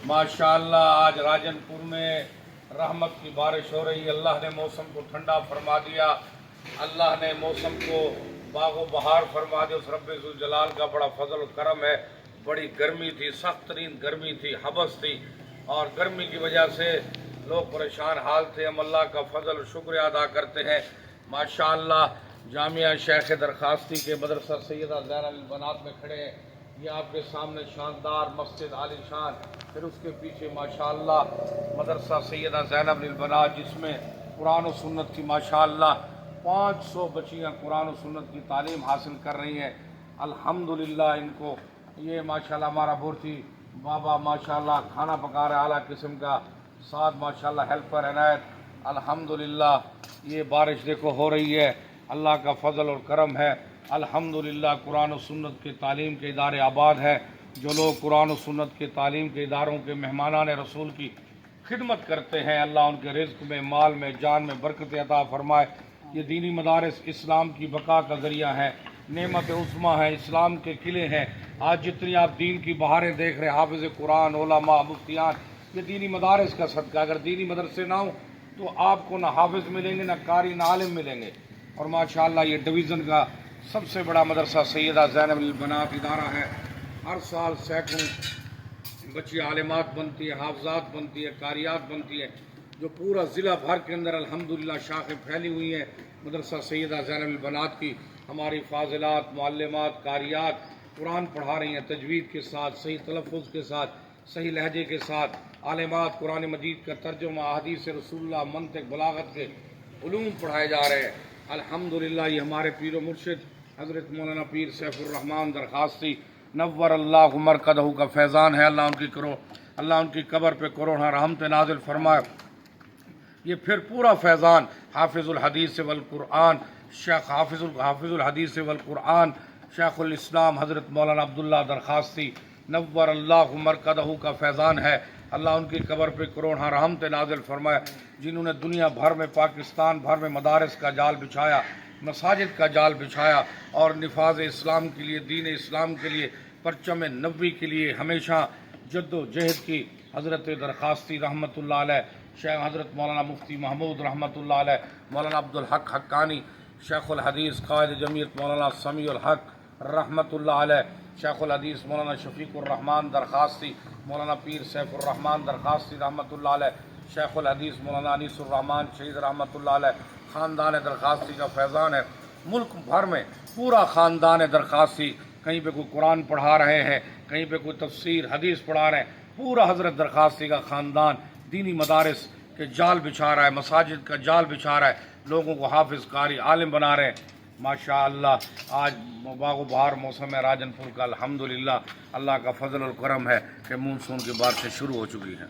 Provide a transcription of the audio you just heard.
माशाअल्लाह आज राजनपुर में रहमत की बारिश हो रही है। अल्लाह ने मौसम को ठंडा फरमा दिया, अल्लाह ने मौसम को बागो बहार फरमा दिया। उस रब्बे ज़ुल जलाल का बड़ा फजल और करम है। बड़ी गर्मी थी, सख्त तरीन गर्मी थी, हबस थी, और गर्मी की वजह से लोग परेशान हाल थे। हम अल्लाह का फजल और शुक्रिया अदा करते हैं। माशाअल्लाह जामिया शेख दरखास्ती के मदरसा सैयदा ज़ैनब बनात में खड़े हैं। ये आपके सामने शानदार मस्जिद आलीशान, फिर उसके पीछे माशाअल्लाह मदरसा सैयदा ज़ैनब बनात, जिसमें कुरान और सुन्नत की माशाअल्लाह 500 बच्चियाँ कुरान और सुन्नत की तालीम हासिल कर रही हैं। अल्हम्दुलिल्लाह इनको ये माशाअल्लाह हमारा भुर्ती बाबा माशाअल्लाह खाना पका रहा है आला किस्म का, साथ माशाअल्लाह हेल्पर इनायत। अल्हम्दुलिल्लाह ये बारिश देखो हो रही है, अल्लाह का फजल और करम है। अल्हम्दुलिल्लाह कुरान और सुन्नत के तालीम के इदारे आबाद हैं। जो लोग कुरान और सुन्नत के तालीम के इदारों के मेहमानान रसूल की खिदमत करते हैं, अल्लाह उनके रिज़्क़ में, माल में, जान में बरकत अता फरमाए। ये दीनी मदारिस इस्लाम की बका का ज़रिया है, नेमत उस्मा है, इस्लाम के किले हैं। आज जितनी आप दीन की बहारें देख रहे हैं, हाफिज़ कुरान, उलमा, मुफ्तियान, ये दीनी मदारिस का सदका। अगर दीनी मदरसे ना हो तो आपको ना हाफिज़ मिलेंगे, ना कारी, ना आलिम मिलेंगे। और माशाअल्लाह ये डिवीज़न का सबसे बड़ा मदरसा सैयदा ज़ैनब बनात इदारा है। हर साल सैकड़ों बच्ची आलिमात बनती है, हाफजात बनती है, कारियात बनती है, जो पूरा ज़िला भर के अंदर अल्हम्दुलिल्लाह शाखें फैली हुई हैं मदरसा सैयदा ज़ैनब बनात की। हमारी फाजिलात, मुअल्लिमात, कारियात कुरान पढ़ा रही हैं तजवीद के साथ, सही तलफ़ुज़ के साथ, सही लहजे के साथ। आलिमात कुरान मजीद का तर्जुमा, हदीस रसूलुल्लाह, मंतिक़, बलागत के उलूम पढ़ाए जा रहे हैं। अल्हम्दुलिल्लाह ये हमारे पीर मुर्शिद हज़रत मौलाना पीर सैफुर रहमान दरखास्ती नव्वर अल्लाहु मरकदहू का फैज़ान है। अल्लाह उनकी कब्र पे करोड़ों रहमत नाज़िल फरमाए। ये फिर पूरा फैज़ान हाफिज़ुल हदीस वल कुरान शेख हाफिज़ुल हदीस वल कुरान शेखुल इस्लाम हज़रत मौलाना अब्दुल्ला दरखास्ती नव्वर अल्लाहु मरकदहू का फैज़ान है। अल्लाह उनकी कब्र पे करोड़ों रहमत नाज़िल फरमाए, जिन्होंने दुनिया भर में, पाकिस्तान भर में मदारिस का जाल बिछाया, मसाजिद का जाल बिछाया, और निफाज इस्लाम के लिए, दीन इस्लाम के लिए, परचम नबी के लिए हमेशा जद्दोजहद की। हज़रत दरखास्ती रहमतुल्लाह अलैह, शेख हज़रत मौलाना मुफ्ती महमूद रहमतुल्लाह अलैह, मौलाना अब्दुल हक हक्कानी, शेखुल हदीस कायद जमीयत मौलाना समीउल हक रहमतुल्लाह अलैह, शेखुल हदीस मौलाना शफीकुर रहमान दरखास्ती, मौलाना पीर सैफुर रहमान दरखास्ती रहमतुल्लाह अलैह, शेखुल हदीस मौलाना अनीसुर रहमान शहीद रहमतुल्लाह अलैह। ख़ानदान दरखास्ती का फैज़ान है। मुल्क भर में पूरा ख़ानदान दरखास्ती, कहीं पे कोई कुरान पढ़ा रहे हैं, कहीं पे कोई तफसीर हदीस पढ़ा रहे हैं। पूरा हज़रत दरखास्ती का ख़ानदान दीनी मदारिस के जाल बिछा रहा है, मसाजिद का जाल बिछा रहा है, लोगों को हाफिज़, कारी, आलिम बना रहे हैं। माशाअल्लाह आज बागो बहार मौसम है राजनपुर का। अल्हम्दुलिल्लाह अल्लाह का फजल और करम है कि मानसून की बारिशें शुरू हो चुकी हैं।